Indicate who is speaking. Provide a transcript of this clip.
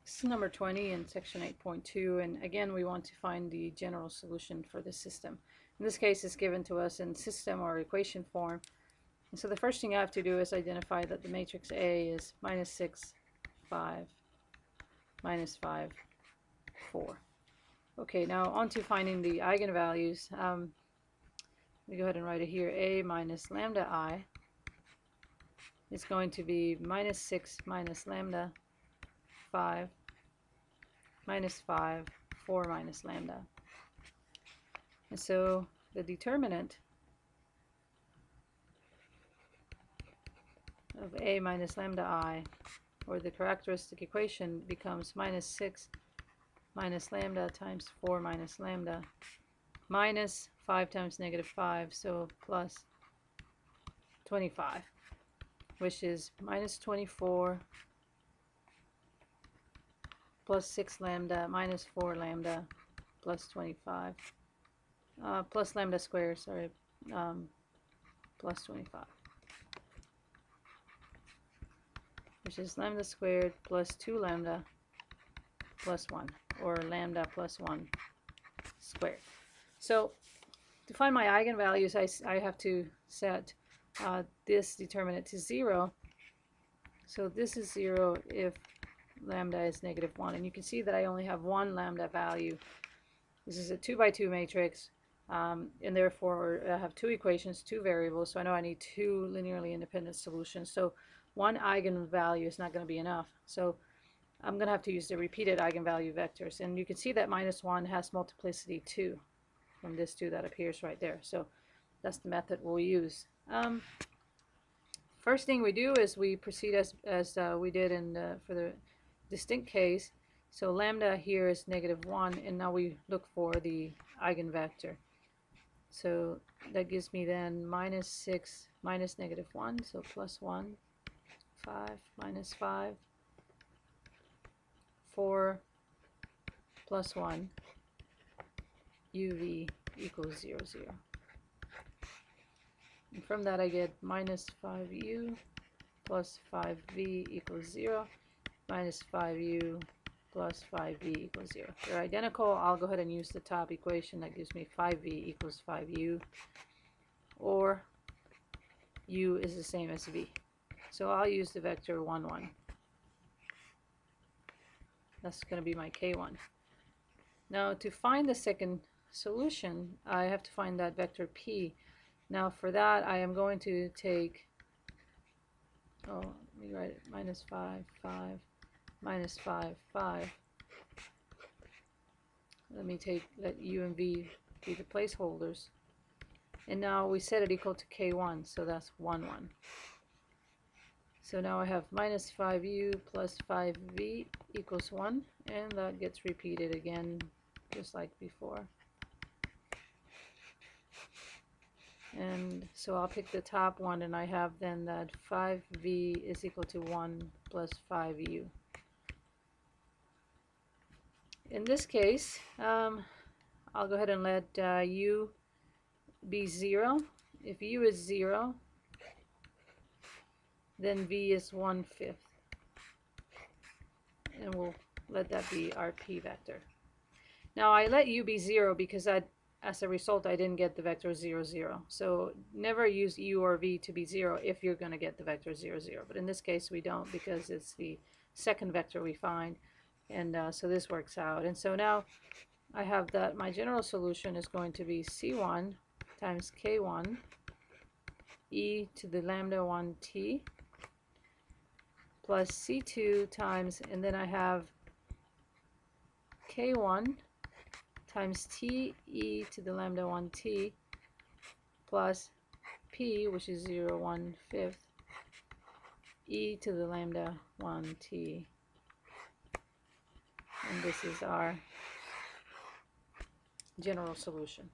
Speaker 1: This is number 20 in section 8.2, and again we want to find the general solution for the system. In this case it's given to us in system or equation form. And so the first thing I have to do is identify that the matrix A is minus 6, 5, minus 5, 4. Okay, now on to finding the eigenvalues. Let me go ahead and write it here. A minus lambda I is going to be minus 6 minus lambda 5 minus 5, 4 minus lambda. And so the determinant of A minus lambda I, or the characteristic equation, becomes minus 6 minus lambda times 4 minus lambda minus 5 times negative 5, so plus 25, which is minus 24 plus 6 lambda minus 4 lambda plus 25 plus lambda squared, sorry, plus 25, which is lambda squared plus 2 lambda plus 1, or lambda plus 1 squared. So to find my eigenvalues, I have to set this determinant to 0. So this is 0 if lambda is negative 1, and you can see that I only have one lambda value. This is a 2 by 2 matrix, and therefore I have two equations, two variables, so I know I need two linearly independent solutions. So one eigenvalue is not going to be enough, so I'm going to have to use the repeated eigenvalue vectors, and you can see that minus 1 has multiplicity 2 from this 2 that appears right there. So that's the method we'll use. First thing we do is we proceed as we did for the distinct case. So lambda here is negative 1, and now we look for the eigenvector. So that gives me then minus 6 minus negative 1, so plus 1, 5 minus 5, 4 plus 1, uv equals 0, 0. And from that I get minus 5u plus 5v equals 0, minus 5u plus 5v equals 0. They're identical. I'll go ahead and use the top equation. That gives me 5v equals 5u, or u is the same as v. So I'll use the vector 1, 1. That's going to be my k1. Now to find the second solution, I have to find that vector p. Now for that I am going to take, let me write it, minus 5, 5, minus 5, 5. Let u and v be the placeholders. And now we set it equal to k1, so that's 1, 1. So now I have minus 5u plus 5v equals 1, and that gets repeated again just like before. And so I'll pick the top one, and I have then that 5v is equal to 1 plus 5u. In this case, I'll go ahead and let u be 0. If u is 0, then v is 1/5. And we'll let that be our p vector. Now I let u be 0 because as a result I didn't get the vector 0, 0. So never use u or v to be 0 if you're going to get the vector 0, 0. But in this case we don't, because it's the second vector we find. And so this works out. And so now I have that my general solution is going to be c1 times k1 e to the lambda 1 t plus c2 times, and then I have k1 times t e to the lambda 1 t plus p, which is 0, 1/5, e to the lambda 1 t. And this is our general solution.